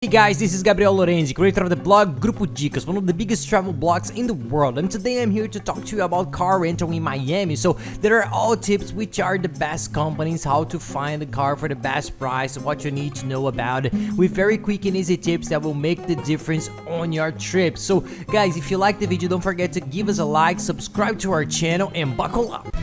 Hey guys, this is Gabriel Lorenzi, creator of the blog Grupo Dicas, one of the biggest travel blogs in the world, and today I'm here to talk to you about car rental in Miami. So there are all tips which are the best companies, how to find a car for the best price, what you need to know about it, with very quick and easy tips that will make the difference on your trip. So guys, if you like the video, don't forget to give us a like, subscribe to our channel, and buckle up.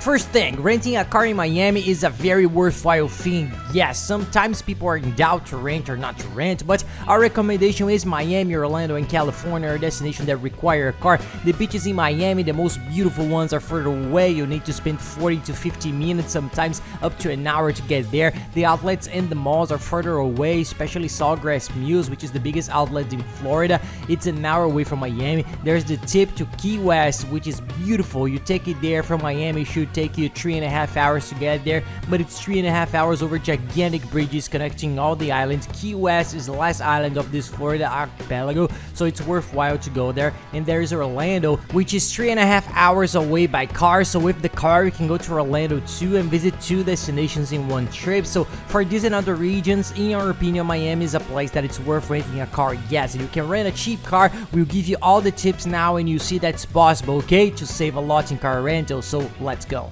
First thing, renting a car in Miami is a very worthwhile thing. Yes, sometimes people are in doubt to rent or not to rent, but our recommendation is Miami, Orlando, and California are destinations that require a car. The beaches in Miami, the most beautiful ones, are further away. You need to spend 40 to 50 minutes, sometimes up to an hour to get there. The outlets and the malls are further away, especially Sawgrass Mills, which is the biggest outlet in Florida. It's an hour away from Miami. There's the tip to Key West, which is beautiful. You take it there from Miami, it should take you 3.5 hours to get there, but it's 3.5 hours over gigantic bridges connecting all the islands. Key West is the last island of this Florida archipelago, so it's worthwhile to go there. And there is Orlando, which is 3.5 hours away by car, so with the car you can go to Orlando too and visit 2 destinations in one trip. So for these and other regions, in your opinion, Miami is a place that it's worth renting a car. Yes, and you can rent a cheap car. We'll give you all the tips now and you see that's possible, okay, to save a lot in car rental. So let's go.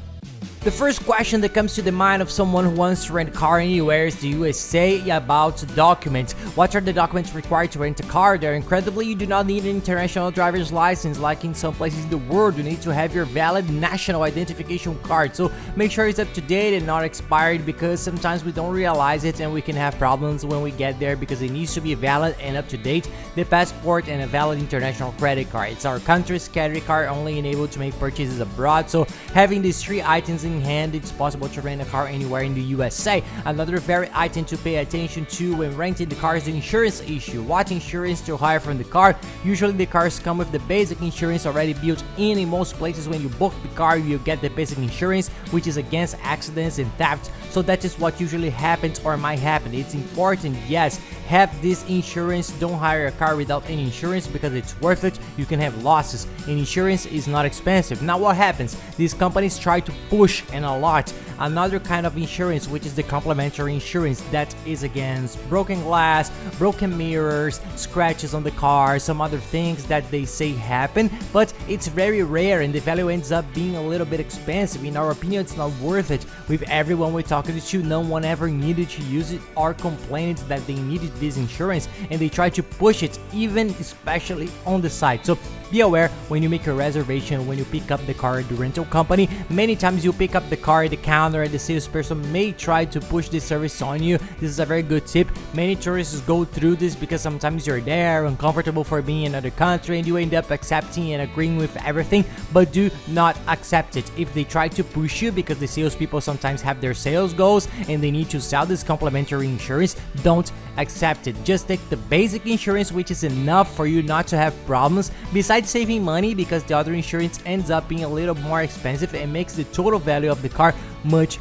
The first question that comes to the mind of someone who wants to rent a car anywhere is the USA about documents. What are the documents required to rent a car there? Incredibly, you do not need an international driver's license like in some places in the world. You need to have your valid national identification card. So make sure it's up to date and not expired, because sometimes we don't realize it and we can have problems when we get there because it needs to be valid and up to date. The passport and a valid international credit card. It's our country's credit card, only enabled to make purchases abroad. So having these 3 items in hand, it's possible to rent a car anywhere in the USA. Another very item to pay attention to when renting the car is the insurance issue. What insurance to hire from the car? Usually the cars come with the basic insurance already built in most places. When you book the car, you get the basic insurance, which is against accidents and theft. So that is what usually happens or might happen. It's important, yes, have this insurance. Don't hire a car without any insurance because it's worth it. You can have losses and insurance is not expensive. Now what happens? These companies try to push and a lot another kind of insurance, which is the complimentary insurance that is against broken glass, broken mirrors, scratches on the car, some other things that they say happen, but it's very rare and the value ends up being a little bit expensive. In our opinion, it's not worth it. With everyone we're talking to, no one ever needed to use it or complained that they needed this insurance, and they try to push it, even especially on the site. So be aware when you make a reservation, when you pick up the car at the rental company. Many times you pick up the car at the counter and the salesperson may try to push this service on you. This is a very good tip. Many tourists go through this because sometimes you're there, uncomfortable for being in another country, and you end up accepting and agreeing with everything, but do not accept it. If they try to push you, because the salespeople sometimes have their sales goals and they need to sell this complimentary insurance, don't accept it. Just take the basic insurance, which is enough for you not to have problems, besides saving money, because the other insurance ends up being a little more expensive and makes the total value of the car much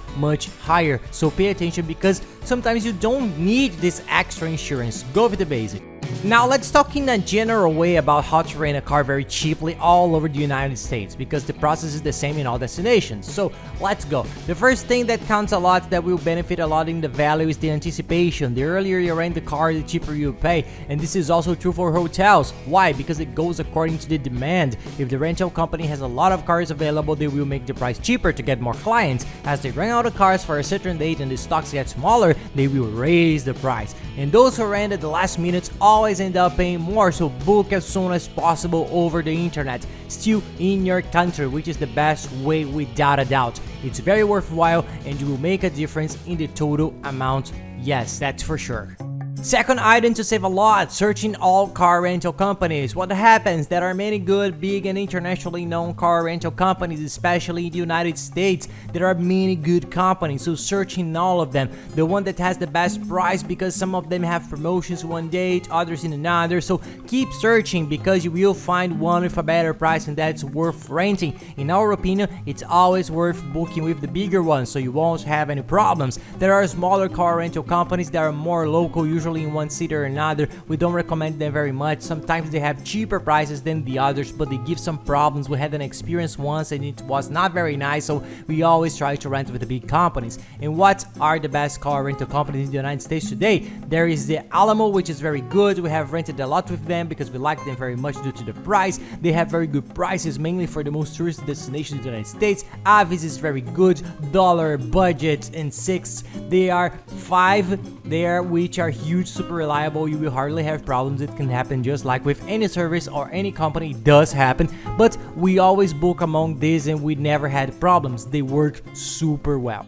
higher. So pay attention, because sometimes you don't need this extra insurance. Go with the basic. Now let's talk in a general way about how to rent a car very cheaply all over the United States, because the process is the same in all destinations. So let's go. The first thing that counts a lot, that will benefit a lot in the value, is the anticipation. The earlier you rent the car, the cheaper you pay, and this is also true for hotels. Why? Because it goes according to the demand. If the rental company has a lot of cars available, they will make the price cheaper to get more clients. As they run out of cars for a certain date and the stocks get smaller, they will raise the price. And those who rent at the last minute always end up paying more, so book as soon as possible over the internet, still in your country, which is the best way without a doubt. It's very worthwhile and you will make a difference in the total amount. Yes, that's for sure. Second item to save a lot, searching all car rental companies. What happens? There are many good, big and internationally known car rental companies, especially in the United States. There are many good companies, so searching all of them. The one that has the best price, because some of them have promotions one date, others in another. So keep searching, because you will find one with a better price and that's worth renting. In our opinion, it's always worth booking with the bigger ones so you won't have any problems. There are smaller car rental companies that are more local, usually usually in one city or another. We don't recommend them very much. Sometimes they have cheaper prices than the others, but they give some problems. We had an experience once and it was not very nice, so we always try to rent with the big companies. And what are the best car rental companies in the United States today? There is the Alamo, which is very good. We have rented a lot with them because we like them very much due to the price. They have very good prices, mainly for the most tourist destinations in the United States. Avis is very good. Dollar, Budget, and Six. They are 5 there, which are huge, super reliable. You will hardly have problems. It can happen just like with any service or any company. It does happen, but we always book among these and we never had problems. They work super well.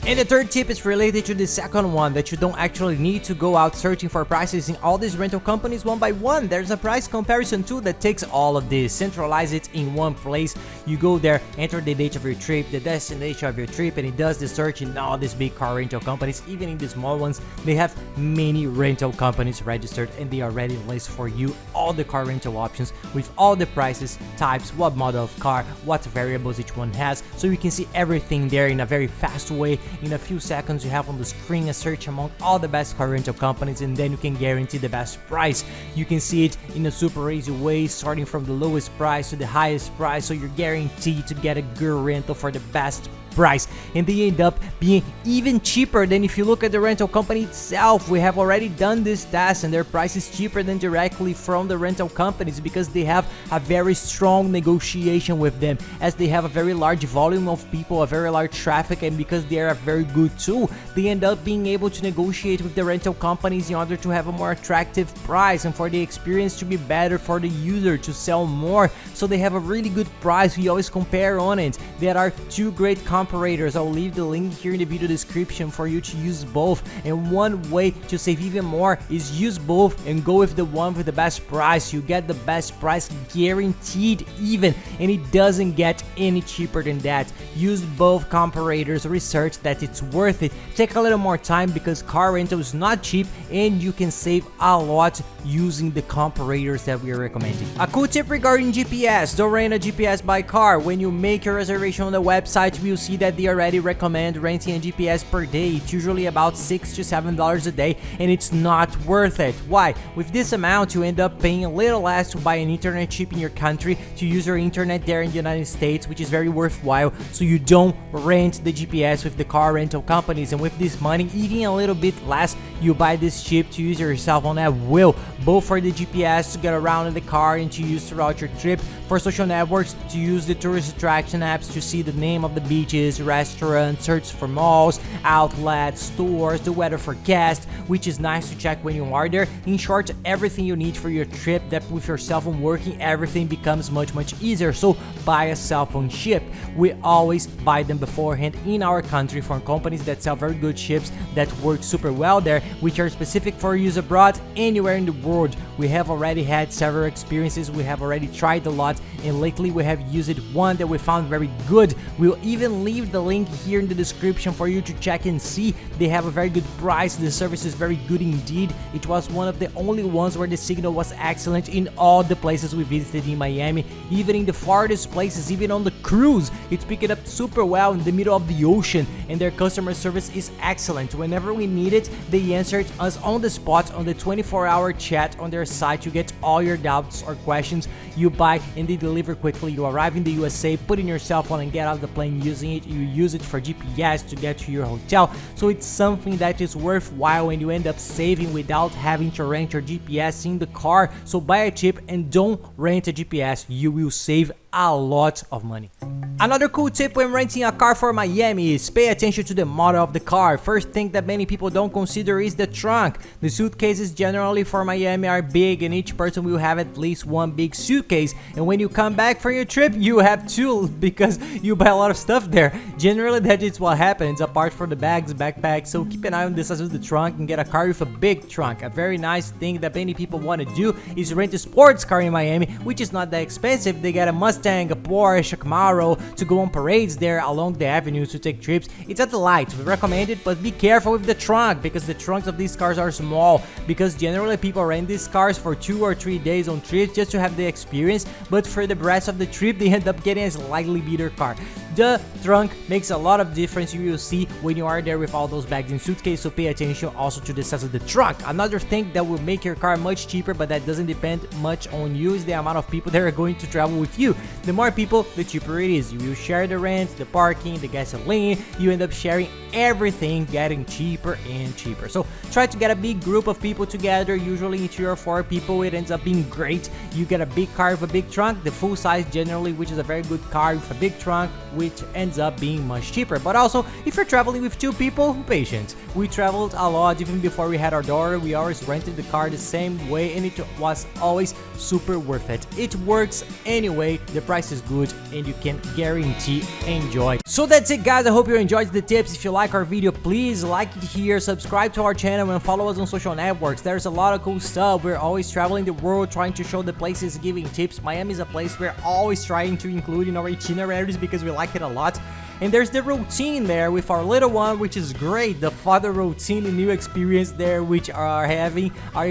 And the third tip is related to the second one, that you don't actually need to go out searching for prices in all these rental companies one by one. There's a price comparison tool that takes all of this, centralize it in one place. You go there, enter the date of your trip, the destination of your trip, and it does the search in all these big car rental companies. Even in the small ones, they have many rental companies registered and they already list for you all the car rental options with all the prices, types, what model of car, what variables each one has, so you can see everything there in a very fast way. In a few seconds, you have on the screen a search among all the best car rental companies, and then you can guarantee the best price. You can see it in a super easy way, starting from the lowest price to the highest price, so you're guaranteed to get a good rental for the best price, and they end up being even cheaper than if you look at the rental company itself. We have already done this test and their price is cheaper than directly from the rental companies because they have a very strong negotiation with them, as they have a very large volume of people, a very large traffic, and because they are a very good tool, they end up being able to negotiate with the rental companies in order to have a more attractive price and for the experience to be better for the user, to sell more. So they have a really good price. We always compare on it. There are two great comparators. I'll leave the link here in the video description for you to use both, and one way to save even more is use both and go with the one with the best price. You get the best price guaranteed even, and it doesn't get any cheaper than that. Use both comparators, research that it's worth it. Take a little more time because car rental is not cheap and you can save a lot using the comparators that we are recommending. A cool tip regarding GPS: don't rent a GPS by car. When you make your reservation on the website, you'll see that they already recommend renting a GPS per day. It's usually about $6 to $7 a day, and it's not worth it. Why? With this amount, you end up paying a little less to buy an internet chip in your country to use your internet there in the United States, which is very worthwhile, so you don't rent the GPS with the car rental companies. And with this money, even a little bit less, you buy this chip to use yourself on at will, both for the GPS to get around in the car and to use throughout your trip, for social networks to use the tourist attraction apps to see the name of the beaches, restaurants, search for malls, outlets, stores, the weather forecast, which is nice to check when you are there. In short, everything you need for your trip, that with your cell phone working, everything becomes much easier. So buy a cell phone chip. We always buy them beforehand in our country from companies that sell very good chips that work super well there, which are specific for use abroad anywhere in the world. We have already had several experiences. We have already tried a lot, and lately we have used one that we found very good. We'll even leave the link here in the description for you to check and see. They have a very good price. The service is very good indeed. It was one of the only ones where the signal was excellent in all the places we visited in Miami, even in the farthest places, even on the cruise. It's picking up super well in the middle of the ocean, and their customer service is excellent. Whenever we need it, they answered us on the spot on the 24-hour chat on their site. You get all your doubts or questions, you buy, and they deliver quickly. You arrive in the USA, put in your cell phone and get out of the plane using it. You use it for GPS to get to your hotel, so it's something that is worthwhile and you end up saving without having to rent your GPS in the car. So buy a chip and don't rent a GPS. You will save a lot of money. Another cool tip when renting a car for Miami is pay attention to the model of the car. First thing that many people don't consider is the trunk. The suitcases generally for Miami are big, and each person will have at least one big suitcase, and when you come back from your trip you have two because you buy a lot of stuff there. Generally that is what happens, apart from the bags, backpacks. So keep an eye on the size of the trunk and get a car with a big trunk. A very nice thing that many people want to do is rent a sports car in Miami, which is not that expensive. They get a Mustang, a Porsche, a Camaro to go on parades there along the avenues to take trips. It's a delight. We recommend it, but be careful with the trunk because the trunks of these cars are small, because generally people rent these cars for 2 or 3 days on trips just to have the experience, but for the rest of the trip they end up getting a slightly bigger car. The trunk makes a lot of difference, you will see when you are there with all those bags and suitcase, so pay attention also to the size of the trunk. Another thing that will make your car much cheaper, but that doesn't depend much on you, is the amount of people that are going to travel with you. The more people, the cheaper it is. You will share the rent, the parking, the gasoline, you end up sharing everything, getting cheaper and cheaper. So try to get a big group of people together, usually 3 or 4 people, it ends up being great. You get a big car with a big trunk, the full size generally, which is a very good car with a big trunk, which ends up being much cheaper. But also, if you're traveling with 2 people, patience. We traveled a lot, even before we had our daughter, we always rented the car the same way, and it was always super worth it. It works anyway, the price is good, and you can guarantee enjoy. So that's it, guys. I hope you enjoyed the tips. If you like our video, please like it here, subscribe to our channel, and follow us on social networks. There's a lot of cool stuff. We're always traveling the world, trying to show the places, giving tips. Miami is a place we're always trying to include in our itineraries because we like it a lot. And there's the routine there with our little one, which is great. The father routine, the new experience there, which are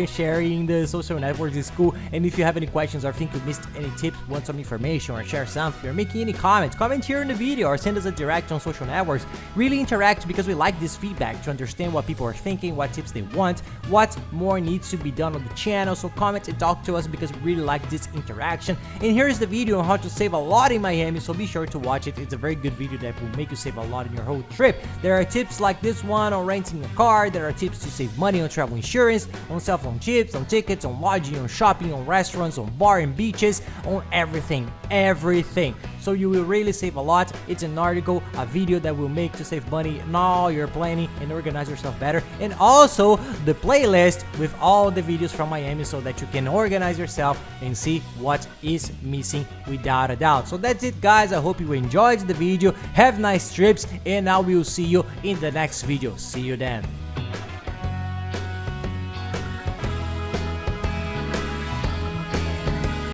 sharing the social networks is cool. And if you have any questions or think you missed any tips, want some information or share something or making any comments, comment here in the video or send us a direct on social networks. Really interact because we like this feedback to understand what people are thinking, what tips they want, what more needs to be done on the channel. So comment and talk to us because we really like this interaction. And here is the video on how to save a lot in Miami, so be sure to watch it. It's a very good video that will make you save a lot in your whole trip. There are tips like this one on renting a car, there are tips to save money on travel insurance, on cell phone chips, on tickets, on lodging, on shopping, on restaurants, on bar and beaches, on everything. So you will really save a lot. It's an article, a video that will make to save money in all your planning and organize yourself better. And also the playlist with all the videos from Miami so that you can organize yourself and see what is missing without a doubt. So that's it, guys. I hope you enjoyed the video. Have nice trips, and I will see you in the next video. See you then.